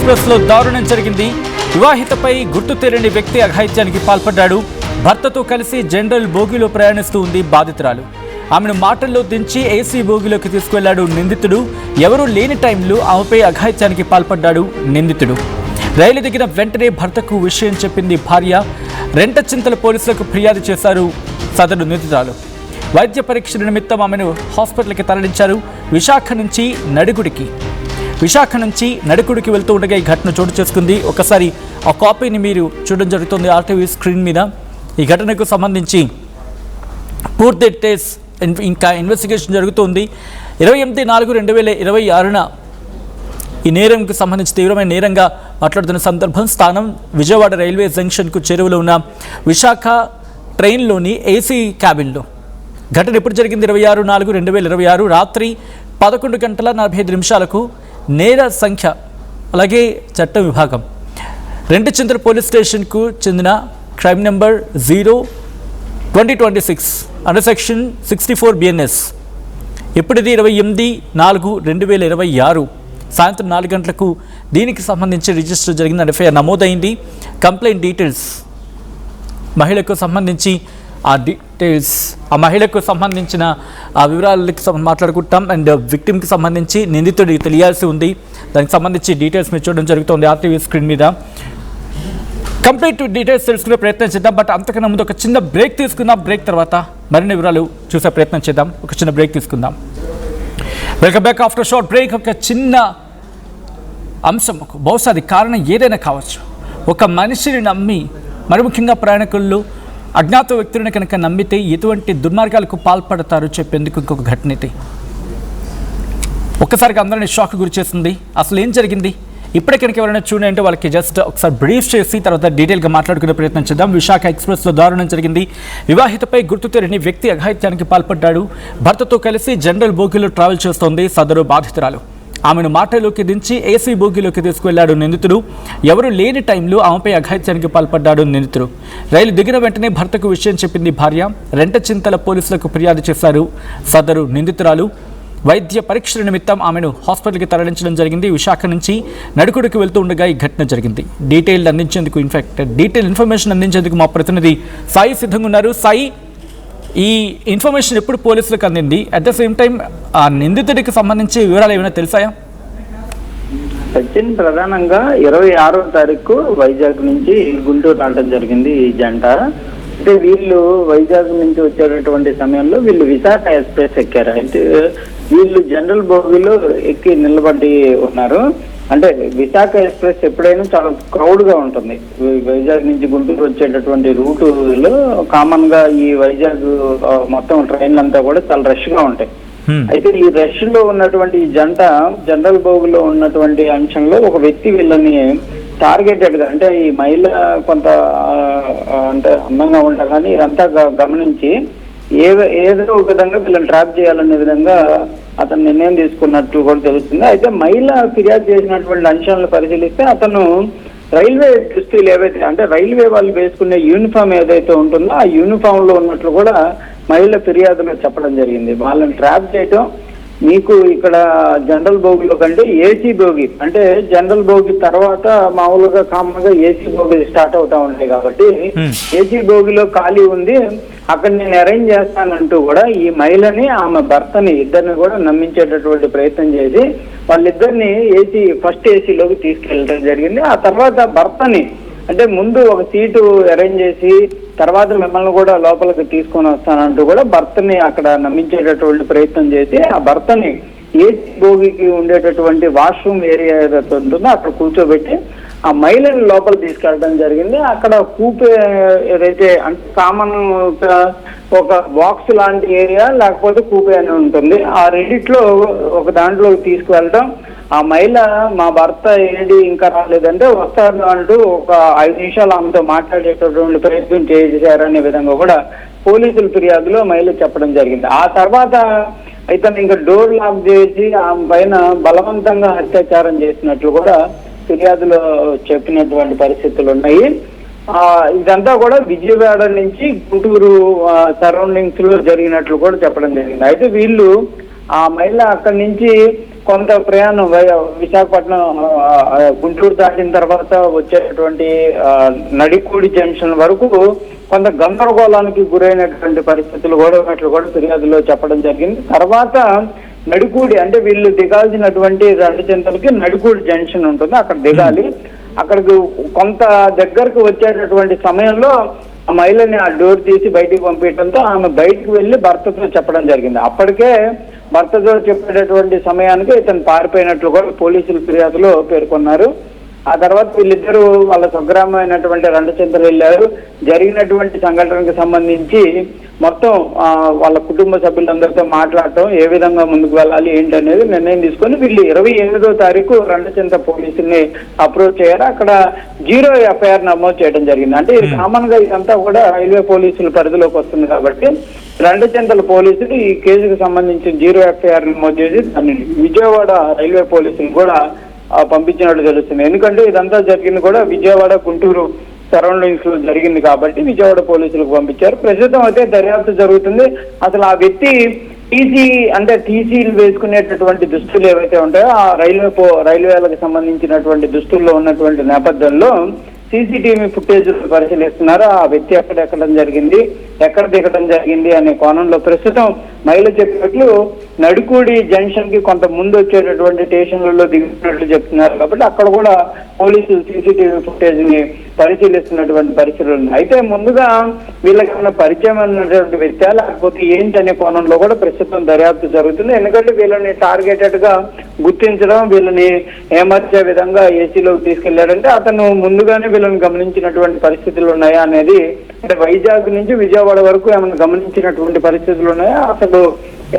ఎక్స్ప్రెస్లో దారుణం జరిగింది. వివాహితపై గుర్తు తెలియని వ్యక్తి అఘాయిత్యానికి పాల్పడ్డాడు. భర్తతో కలిసి జనరల్ బోగిలో ప్రయాణిస్తూ ఉంది బాధితురాలు. ఆమెను మాటల్లో దించి ఏసీ బోగిలోకి తీసుకువెళ్లాడు నిందితుడు. ఎవరూ లేని టైంలో ఆమెపై అఘాయిత్యానికి పాల్పడ్డాడు నిందితుడు. రైలు దిగిన వెంటనే భర్తకు విషయం చెప్పింది భార్య. రెంటచింతల పోలీసులకు ఫిర్యాదు చేశారు సదరు నిందితురాలు. వైద్య పరీక్ష నిమిత్తం ఆమెను హాస్పిటల్కి తరలించారు. విశాఖ నుంచి నడుకుడికి వెళ్తూ ఉండగా ఈ ఘటన చోటు చేసుకుంది. ఒకసారి ఆ కాపీని మీరు చూడడం జరుగుతుంది ఆర్టీవీ స్క్రీన్ మీద. ఈ ఘటనకు సంబంధించి పూర్తి డీటెయిల్స్ ఇంకా ఇన్వెస్టిగేషన్ జరుగుతుంది. 28/4/2026 ఈ నేరంకు సంబంధించి తీవ్రమైన నేరంగా మాట్లాడుతున్న సందర్భం. స్థానం విజయవాడ రైల్వే జంక్షన్కు చేరువలో ఉన్న విశాఖ ట్రైన్లోని ఏసీ క్యాబిన్లో. ఘటన ఎప్పుడు జరిగింది? 26/4/2026 రాత్రి 11:45 నేర సంఖ్య అలాగే చట్ట విభాగం రెంటచింతల పోలీస్ స్టేషన్కు చెందిన crime number 0/2026 under section 64 BNS. ఎప్పుడిది 28/4/2026 సాయంత్రం 4 గంటలకు దీనికి సంబంధించి రిజిస్టర్ జరిగింది. ఎఫ్ఐఆర్ నమోదైంది. కంప్లైంట్ డీటెయిల్స్ మహిళకు సంబంధించి ఆ మహిళకు సంబంధించిన ఆ వివరాలకి మాట్లాడుకుంటాం. అండ్ విక్టిమ్కి సంబంధించి నిందితుడికి తెలియాల్సి ఉంది. దానికి సంబంధించి డీటెయిల్స్ మీరు చూడడం జరుగుతుంది ఆర్టీవీ స్క్రీన్ మీద. కంప్లీట్ డీటెయిల్స్ తెలుసుకునే ప్రయత్నం చేద్దాం. బట్ అంతకన్నా ముందు ఒక చిన్న బ్రేక్ తీసుకుందాం. బ్రేక్ తర్వాత మరిన్ని వివరాలు చూసే ప్రయత్నం చేద్దాం. ఒక చిన్న బ్రేక్ తీసుకుందాం. Welcome back after short break. ఒక చిన్న అంశం, బహుశా అది కారణం ఏదైనా కావచ్చు. ఒక మనిషిని నమ్మి, మరి ముఖ్యంగా ప్రయాణికులు అజ్ఞాత వ్యక్తులను కనుక నమ్మితే ఎటువంటి దుర్మార్గాలకు పాల్పడతారో చెప్పేందుకు ఇంకొక ఘటన ఇది. ఒక్కసారిగా అందరినీ షాక్ గురి చేస్తుంది. అసలు ఏం జరిగింది? ఇప్పుడే కనుక ఎవరైనా చూడండి అంటే వాళ్ళకి జస్ట్ ఒకసారి బ్రీఫ్ చేసి తర్వాత డీటెయిల్గా మాట్లాడుకునే ప్రయత్నం చేద్దాం. విశాఖ ఎక్స్ప్రెస్లో దారుణం జరిగింది. వివాహితపై గుర్తు తెలియని వ్యక్తి అఘాయిత్యానికి పాల్పడ్డాడు. భర్తతో కలిసి జనరల్ బోగిలో ట్రావెల్ చేస్తోంది సదరు బాధితురాలు. ఆమెను మాటలోకి దించి ఏసీ బోగిలోకి తీసుకువెళ్లాడు నిందితుడు. ఎవరు లేని టైంలో ఆమెపై అఘాయిత్యానికి పాల్పడ్డాడు నిందితుడు. రైలు దిగిన వెంటనే భర్తకు విషయం చెప్పింది భార్య. రెంటచింతల పోలీసులకు ఫిర్యాదు చేశారు సదరు నిందితురాలు. వైద్య పరీక్షల నిమిత్తం ఆమెను హాస్పిటల్కి తరలించడం జరిగింది. విశాఖ నుంచి నడుకుడికి వెళ్తూ ఉండగా ఈ ఘటన జరిగింది. డీటెయిల్ ఇన్ఫర్మేషన్ అందించేందుకు మా ప్రతినిధి సాయి సిద్ధంగా ఉన్నారు. సాయి, ఈ ఇన్ఫర్మేషన్ ఎప్పుడు పోలీసులకు అందింది? అట్ ద సేమ్ టైం ఆ నిందితుడికి సంబంధించి వివరాలు ఏమైనా తెలిసాయా? సచిన్, ప్రధానంగా 26వ తారీఖు వైజాగ్ నుంచి గుంటూరు రావడం జరిగింది ఈ జంట. అంటే వీళ్ళు వైజాగ్ నుంచి వచ్చేటటువంటి సమయంలో వీళ్ళు విశాఖ ఎక్స్ప్రెస్ ఎక్కారు. అయితే వీళ్ళు జనరల్ బోగిలో ఎక్కి నిలబడి ఉన్నారు. అంటే విశాఖ ఎక్స్ప్రెస్ ఎప్పుడైనా చాలా క్రౌడ్ గా ఉంటుంది. వైజాగ్ నుంచి గుంటూరు వచ్చేటటువంటి రూటులో కామన్ గా ఈ వైజాగ్ మొత్తం ట్రైన్లంతా కూడా చాలా రష్ గా ఉంటాయి. అయితే ఈ రష్ లో ఉన్నటువంటి ఈ జంట జనరల్ బోగిలో ఉన్నటువంటి అంశంలో ఒక వ్యక్తి వీళ్ళని టార్గెటెడ్ గా, అంటే ఈ మహిళ కొంత అంటే అందంగా ఉంటా కానీ ఇదంతా గమనించి ఏదో ఒక విధంగా వీళ్ళని ట్రాప్ చేయాలనే విధంగా అతను నిర్ణయం తీసుకున్నట్టు కూడా తెలుస్తుంది. అయితే మహిళ ఫిర్యాదు చేసినటువంటి అంశాలను పరిశీలిస్తే అతను రైల్వే దుస్తులు ఏవైతే, అంటే రైల్వే వాళ్ళు వేసుకునే యూనిఫామ్ ఏదైతే ఉంటుందో ఆ యూనిఫామ్ లో ఉన్నట్లు కూడా మహిళ ఫిర్యాదులో చెప్పడం జరిగింది. వాళ్ళని ట్రాప్ చేయటం, మీకు ఇక్కడ జనరల్ బోగిలో కంటే ఏసీ బోగి, అంటే జనరల్ బోగి తర్వాత మామూలుగా కామన్ గా ఏసీ బోగి స్టార్ట్ అవుతా ఉంటాయి కాబట్టి ఏసీ బోగిలో ఖాళీ ఉంది, అక్కడ నేను అరేంజ్ చేస్తానంటూ కూడా ఈ మహిళని ఆమె భర్తని ఇద్దరిని కూడా నమ్మించేటటువంటి ప్రయత్నం చేసి వాళ్ళిద్దరిని ఫస్ట్ ఏసీలోకి తీసుకెళ్ళడం జరిగింది. ఆ తర్వాత భర్తని, అంటే ముందు ఒక సీటు అరేంజ్ చేసి తర్వాత మిమ్మల్ని కూడా లోపలికి తీసుకొని వస్తానంటూ కూడా భర్తని అక్కడ నమ్మించేటటువంటి ప్రయత్నం చేసి ఆ భర్తని ఏసీ బోగికి ఉండేటటువంటి వాష్రూమ్ ఏరియా ఏదైతే ఉంటుందో అక్కడ కూర్చోబెట్టి ఆ మహిళని లోపల తీసుకెళ్ళడం జరిగింది. అక్కడ కూపే ఏదైతే అంటే కామన్ ఒక బాక్స్ లాంటి ఏరియా లేకపోతే కూపే అని ఉంటుంది, ఆ రెండిట్లో ఒక దాంట్లోకి తీసుకువెళ్ళడం. ఆ మహిళ మా భర్త ఏంటి ఇంకా రాలేదంటే వస్తారు అంటూ ఒక 5 నిమిషాలు ఆమెతో మాట్లాడేటటువంటి ప్రయత్నం చేశారనే విధంగా కూడా పోలీసుల ఫిర్యాదులో మహిళ చెప్పడం జరిగింది. ఆ తర్వాత అయితే ఇంకా డోర్ లాక్ చేసి ఆమె పైన బలవంతంగా అత్యాచారం చేసినట్లు కూడా ఫిర్యాదులో చెప్పినటువంటి పరిస్థితులు ఉన్నాయి. ఇదంతా కూడా విజయవాడ నుంచి గుంటూరు సరౌండింగ్స్ లో జరిగినట్లు కూడా చెప్పడం జరిగింది. అయితే వీళ్ళు ఆ మహిళ అక్కడి నుంచి కొంత ప్రయాణం విశాఖపట్నం గుంటూరు దాటిన తర్వాత వచ్చేటటువంటి నడికూడి జంక్షన్ వరకు కొంత గందరగోళానికి గురైనటువంటి పరిస్థితులు కూడా ఫిర్యాదులో చెప్పడం జరిగింది. తర్వాత నడికూడి అంటే వీళ్ళు దిగాల్సినటువంటి రెండచింతలకి నడికూడి జంక్షన్ ఉంటుంది, అక్కడ దిగాలి. అక్కడికి కొంత దగ్గరకు వచ్చేటటువంటి సమయంలో ఆ మహిళని ఆ డోర్ తీసి బయటికి పంపించడంతో ఆమె బయటకు వెళ్ళి భర్తతో చెప్పడం జరిగింది. అప్పటికే భర్తతో చెప్పేటటువంటి సమయానికి ఇతను పారిపోయినట్లు కూడా పోలీసులు ఫిర్యాదులో పేర్కొన్నారు. ఆ తర్వాత వీళ్ళిద్దరూ వాళ్ళ స్వగ్రామైనటువంటి రెండచింతలు వెళ్ళారు. జరిగినటువంటి సంఘటనకు సంబంధించి మొత్తం వాళ్ళ కుటుంబ సభ్యులందరితో మాట్లాడటం, ఏ విధంగా ముందుకు వెళ్ళాలి ఏంటి అనేది నిర్ణయం తీసుకొని వీళ్ళు 28వ తారీఖు రెండచింత పోలీసుల్ని అప్రోచ్ అయ్యారు. అక్కడ 0 ఎఫ్ఐఆర్ నమోదు చేయడం జరిగింది. అంటే ఇది కామన్ గా ఇదంతా కూడా రైల్వే పోలీసుల పరిధిలోకి వస్తుంది కాబట్టి రెండచింతల పోలీసులు ఈ కేసుకు సంబంధించి 0 ఎఫ్ఐఆర్ నమోదు చేసి దాన్ని విజయవాడ రైల్వే పోలీసులు కూడా పంపించినట్టు తెలుస్తుంది. ఎందుకంటే ఇదంతా జరిగింది కూడా విజయవాడ గుంటూరు సరౌండింగ్స్ లో జరిగింది కాబట్టి విజయవాడ పోలీసులకు పంపించారు. ప్రస్తుతం అయితే దర్యాప్తు జరుగుతుంది. అసలు ఆ వ్యక్తి టీసీలు వేసుకునేటటువంటి దుస్తులు ఏవైతే ఉంటాయో ఆ రైల్వేలకు సంబంధించినటువంటి దుస్తుల్లో ఉన్నటువంటి నేపథ్యంలో సీసీటీవీ ఫుటేజ్ పరిశీలిస్తున్నారు. ఆ వ్యక్తి ఎక్కడ దిగడం జరిగింది అనే కోణంలో ప్రస్తుతం మహిళ చెప్పినట్లు నడుకూడి జంక్షన్ కి కొంత ముందు వచ్చేటటువంటి స్టేషన్లలో దిగుతున్నట్లు చెప్తున్నారు. కాబట్టి అక్కడ కూడా పోలీసులు సీసీటీవీ ఫుటేజ్ ని పరిశీలిస్తున్నటువంటి పరిస్థితులు ఉన్నాయి. అయితే ముందుగా వీళ్ళకి ఏమైనా పరిచయం ఉన్నటువంటి వ్యక్తి లేకపోతే ఏంటి అనే కోణంలో కూడా ప్రస్తుతం దర్యాప్తు జరుగుతుంది. ఎందుకంటే వీళ్ళని టార్గెటెడ్ గా గుర్తించడం, వీళ్ళని ఏమర్చే విధంగా ఏసీలోకి తీసుకెళ్లారంటే అతను ముందుగానే వీళ్ళని గమనించినటువంటి పరిస్థితులు ఉన్నాయా అనేది, అంటే వైజాగ్ నుంచి విజయవాడ వరకు ఏమైనా గమనించినటువంటి పరిస్థితులు ఉన్నాయా, అసలు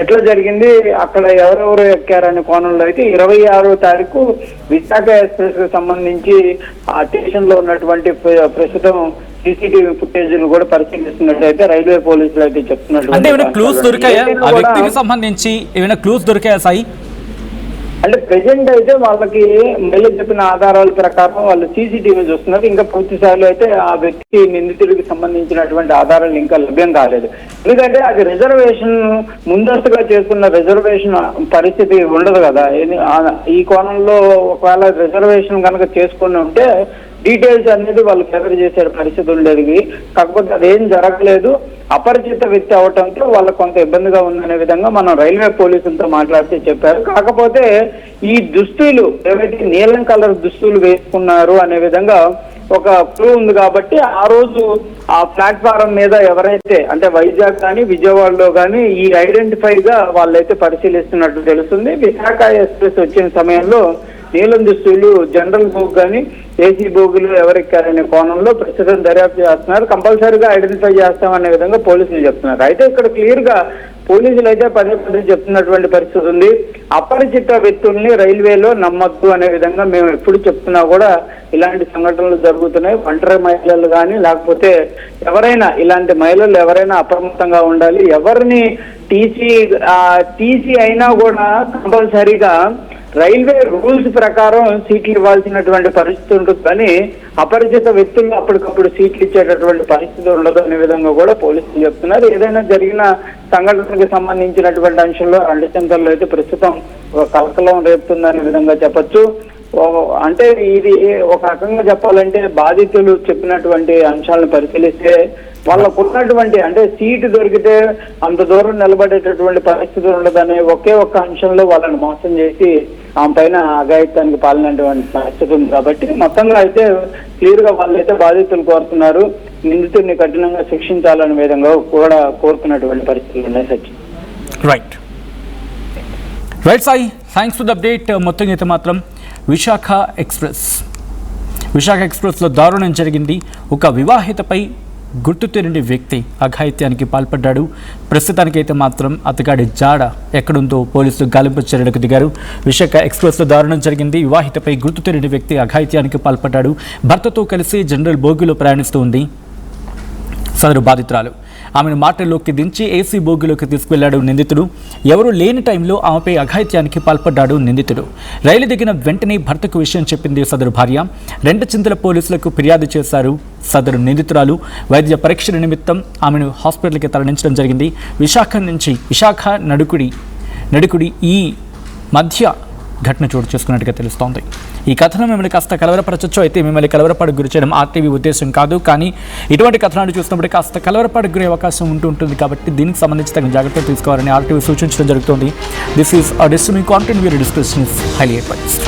ఎట్లా జరిగింది, అక్కడ ఎవరెవరు ఎక్కారనే కోణంలో అయితే 26వ తారీఖు విశాఖ ఎక్స్ప్రెస్ కు సంబంధించి ఆ స్టేషన్ లో ఉన్నటువంటి ప్రస్తుతం సీసీటీవీ ఫుటేజ్ కూడా పరిశీలిస్తున్నట్టు అయితే రైల్వే పోలీసులు అయితే చెప్తున్నట్టు. అంటే ఏమైనా క్లూస్ దొరికాయా ఆ వ్యక్తికి సంబంధించి, ఏమైనా క్లూస్ దొరికాయా సాయి? అంటే ప్రెసెంట్ అయితే వాళ్ళకి మళ్ళీ చెప్పిన ఆధారాల ప్రకారం వాళ్ళు సీసీటీవీ చూస్తున్నారు. ఇంకా పూర్తి స్థాయిలో అయితే ఆ వ్యక్తి నిందితుడికి సంబంధించినటువంటి ఆధారాలు ఇంకా లభ్యం కాలేదు. ఎందుకంటే అది రిజర్వేషన్ ముందస్తుగా చేసుకున్న రిజర్వేషన్ పరిస్థితి ఉండదు కదా. ఈ కోణంలో ఒకవేళ రిజర్వేషన్ కనుక చేసుకుని ఉంటే డీటెయిల్స్ అనేది వాళ్ళు గెదర్ చేసే పరిస్థితి ఉండేది. కాకపోతే అదేం జరగలేదు. అపరిచిత వ్యక్తి అవటంతో వాళ్ళకు కొంత ఇబ్బందిగా ఉందనే విధంగా మనం రైల్వే పోలీసులతో మాట్లాడితే చెప్పారు. కాకపోతే ఈ దుస్తులు ఏవైతే నీలం కలర్ దుస్తులు వేసుకున్నారు అనే విధంగా ఒక క్లూ ఉంది కాబట్టి ఆ రోజు ఆ ప్లాట్ఫారం మీద ఎవరైతే అంటే వైజాగ్ కానీ విజయవాడలో కానీ ఈ ఐడెంటిఫై గా వాళ్ళైతే పరిశీలిస్తున్నట్టు తెలుస్తుంది. విశాఖ ఎక్స్ప్రెస్ వచ్చిన సమయంలో నీలం దుస్తులు జనరల్ బోగ్ కానీ ఏసీ బోగులు ఎవరెక్కారనే కోణంలో ప్రస్తుతం దర్యాప్తు చేస్తున్నారు. కంపల్సరీగా ఐడెంటిఫై చేస్తామనే విధంగా పోలీసులు చెప్తున్నారు. అయితే ఇక్కడ క్లియర్ గా పోలీసులు అయితే పదే చెప్తున్నటువంటి పరిస్థితి ఉంది. అపరిచిత వ్యక్తుల్ని రైల్వేలో నమ్మద్దు అనే విధంగా మేము ఎప్పుడు చెప్తున్నా కూడా ఇలాంటి సంఘటనలు జరుగుతున్నాయి. ఒంటరి మహిళలు కానీ లేకపోతే ఎవరైనా ఇలాంటి మహిళలు ఎవరైనా అప్రమత్తంగా ఉండాలి. ఎవరిని టీసీ అయినా కూడా కంపల్సరీగా రైల్వే రూల్స్ ప్రకారం సీట్లు ఇవ్వాల్సినటువంటి పరిస్థితి ఉంటుంది, కానీ అపరిచిత వ్యక్తులు అప్పటికప్పుడు సీట్లు ఇచ్చేటటువంటి పరిస్థితి ఉండదు అనే విధంగా కూడా పోలీసులు చెప్తున్నారు. ఏదైనా జరిగిన సంఘటనకు సంబంధించినటువంటి అంశంలో రెండచింతల్లో అయితే ప్రస్తుతం ఒక కలకలం రేపుతుందనే విధంగా చెప్పొచ్చు. అంటే ఇది ఒక రకంగా చెప్పాలంటే బాధితులు చెప్పినటువంటి అంశాలను పరిశీలిస్తే వాళ్ళకు ఉన్నటువంటి అంటే సీటు దొరికితే అంత దూరం నిలబడేటటువంటి పరిస్థితి ఉండదనే ఒకే ఒక్క అంశంలో వాళ్ళని మోసం చేసి ఆమె పైన అఘాయిత్యానికి పాలినటువంటి పరిస్థితి ఉంది. కాబట్టి మొత్తంగా అయితే క్లియర్ గా వాళ్ళైతే బాధితులు కోరుతున్నారు, నిందితుడిని కఠినంగా శిక్షించాలనే విధంగా కూడా కోరుతున్నటువంటి పరిస్థితులు ఉన్నాయి. Sachin right Sai, thanks for the update. మొత్తంగా అయితే మాత్రం విశాఖ ఎక్స్ప్రెస్లో దారుణం జరిగింది. ఒక వివాహితపై గుర్తు తెలియని వ్యక్తి అఘాయిత్యానికి పాల్పడ్డాడు. ప్రస్తుతానికైతే మాత్రం అతగాడి జాడ ఎక్కడుందో పోలీసులు గాలింపు చర్యలకు దిగారు. విశాఖ ఎక్స్ప్రెస్లో దారుణం జరిగింది. వివాహితపై గుర్తు తెలియని వ్యక్తి అఘాయిత్యానికి పాల్పడ్డాడు. భర్తతో కలిసి జనరల్ బోగిలో ప్రయాణిస్తూ ఉంది సదరు బాధితురాలు. ఆమెను మాటల్లోకి దించి ఏసీ బోగిలోకి తీసుకువెళ్లాడు నిందితుడు. ఎవరూ లేని టైంలో ఆమెపై అఘాయిత్యానికి పాల్పడ్డాడు నిందితుడు. రైలు దిగిన వెంటనే భర్తకు విషయం చెప్పింది సదరు భార్య. రెండచింతల పోలీసులకు ఫిర్యాదు చేశారు సదరు నిందితురాలు. వైద్య పరీక్షల నిమిత్తం ఆమెను హాస్పిటల్కి తరలించడం జరిగింది. విశాఖ నడుకుడి ఈ మధ్య ఘటన చోటు చేసుకున్నట్టుగా తెలుస్తోంది. ఈ కథనం మిమ్మల్ని కాస్త కలవరపరచచ్చు, అయితే మిమ్మల్ని కలవరపాటుకు గురి చేయడం RTV ఉద్దేశం కాదు. కానీ ఇటువంటి కథనాలు చూసినప్పుడు కాస్త కలవరపాటుకు గురే అవకాశం ఉంటుంది. కాబట్టి దీనికి సంబంధించి తగిన జాగ్రత్తలు తీసుకోవాలని RTV సూచించడం జరుగుతుంది. This is distressing content. Viewer discretion is highly advised.